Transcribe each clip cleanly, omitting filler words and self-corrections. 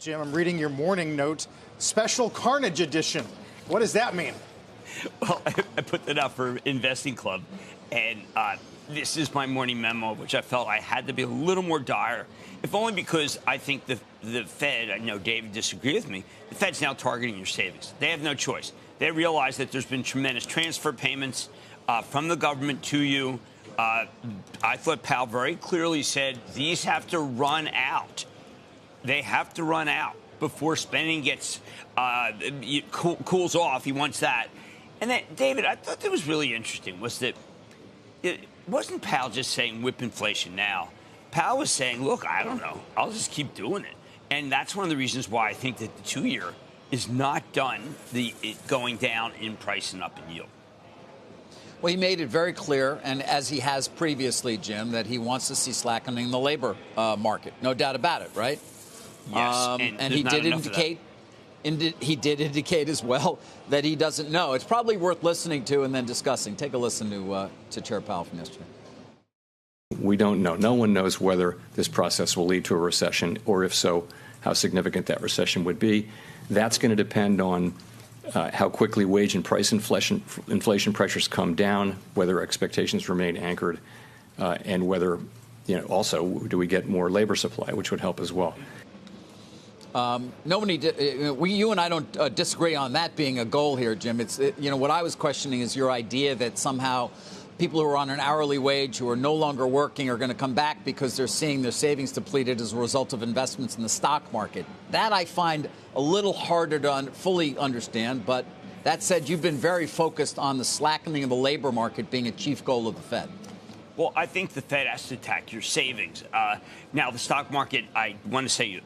Jim, I'm reading your morning note, special Carnage edition. What does that mean? Well, I put that out for Investing Club, and this is my morning memo, which I felt I had to be a little more dire, if only because I think the Fed, I know David disagreed with me, the Fed's now targeting your savings. They have no choice. They realize that there's been tremendous transfer payments from the government to you. I thought Powell very clearly said these have to run out. They have to run out before spending gets cools off. He wants that. And then, David, I thought that was really interesting was that it wasn't Powell just saying whip inflation now. Powell was saying, look, I don't know. I'll just keep doing it. And that's one of the reasons why I think that the 2-year is not done going down in price and up in yield. Well, he made it very clear, and as he has previously, Jim, that he wants to see slackening the labor market. No doubt about it, right? Yes, and he did indicate as well that he doesn't know. It's probably worth listening to and then discussing. Take a listen to Chair Powell from yesterday. We don't know. No one knows whether this process will lead to a recession, or if so, how significant that recession would be. That's going to depend on how quickly wage and price inflation pressures come down, whether expectations remain anchored, and whether, also do we get more labor supply, which would help as well. You and I don't disagree on that being a goal here, Jim. What I was questioning is your idea that somehow people who are on an hourly wage who are no longer working are going to come back because they're seeing their savings depleted as a result of investments in the stock market. That I find a little harder to fully understand. But that said, you've been very focused on the slackening of the labor market being a chief goal of the Fed. Well, I think the Fed has to attack your savings. Now, the stock market, I want to be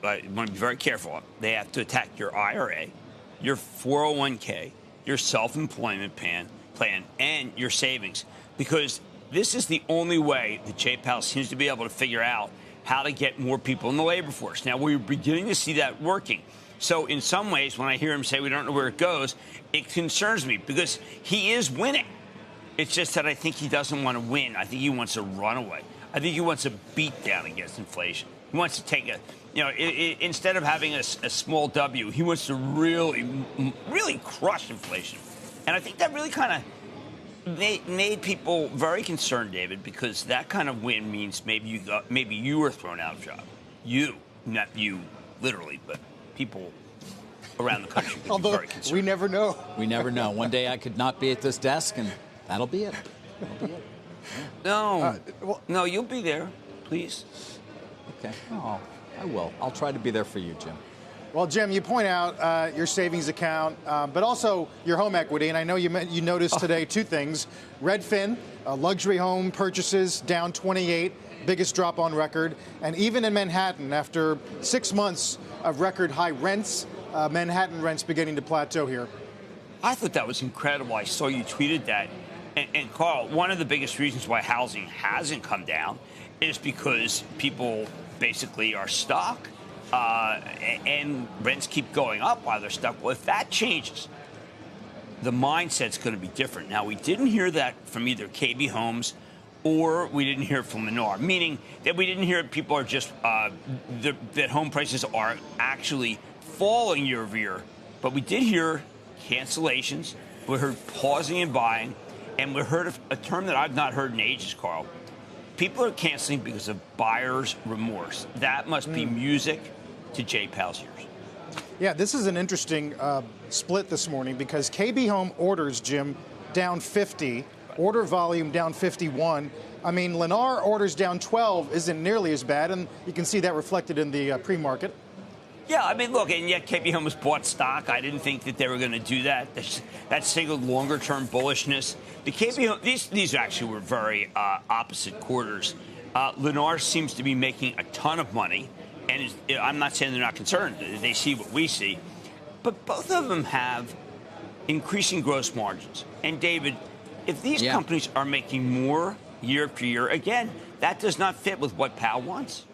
very careful. They have to attack your IRA, your 401k, your self-employment plan, and your savings. Because this is the only way that Jay Powell seems to be able to figure out how to get more people in the labor force. Now, we're beginning to see that working. So in some ways, when I hear him say we don't know where it goes, it concerns me because he is winning. It's just that I think he doesn't want to win. I think he wants a runaway. I think he wants a beat down against inflation. He wants to take instead of having a small W, he wants to really crush inflation. And I think that really kind of made people very concerned, David, because that kind of win means maybe you were thrown out of job. You, not you, literally, but people around the country could be very concerned. We never know. We never know. One day I could not be at this desk, and that'll be it. That'll be it. Yeah. No, you'll be there, please. Okay. Oh, I will. I'll try to be there for you, Jim. Well, Jim, you point out your savings account, but also your home equity. And I know you noticed today two things. Redfin, luxury home purchases down 28, biggest drop on record. And even in Manhattan, after 6 months of record high rents, Manhattan rents beginning to plateau here. I thought that was incredible. I saw you tweeted that. And Carl, one of the biggest reasons why housing hasn't come down is because people basically are stuck. And rents keep going up while they're stuck. Well, if that changes, the mindset's going to be different. Now, we didn't hear that from either KB Homes or we didn't hear it from Lennar, meaning that we didn't hear people are just that home prices are actually falling year over year. But we did hear cancellations. We heard pausing and buying. And we heard a term that I've not heard in ages, Carl. People are canceling because of buyer's remorse. That must be music to Jay Powell's ears. Yeah, this is an interesting split this morning because KB Home orders, Jim, down 50, order volume down 51. I mean, Lennar orders down 12 isn't nearly as bad, and you can see that reflected in the pre-market. Yeah, I mean, look, and yet KB Home has bought stock. I didn't think that they were going to do that. That signaled longer-term bullishness. The KB Home, these actually were very opposite quarters. Lennar seems to be making a ton of money, and I'm not saying they're not concerned. They see what we see. But both of them have increasing gross margins. And, David, if these companies are making more year after year, again, that does not fit with what Powell wants.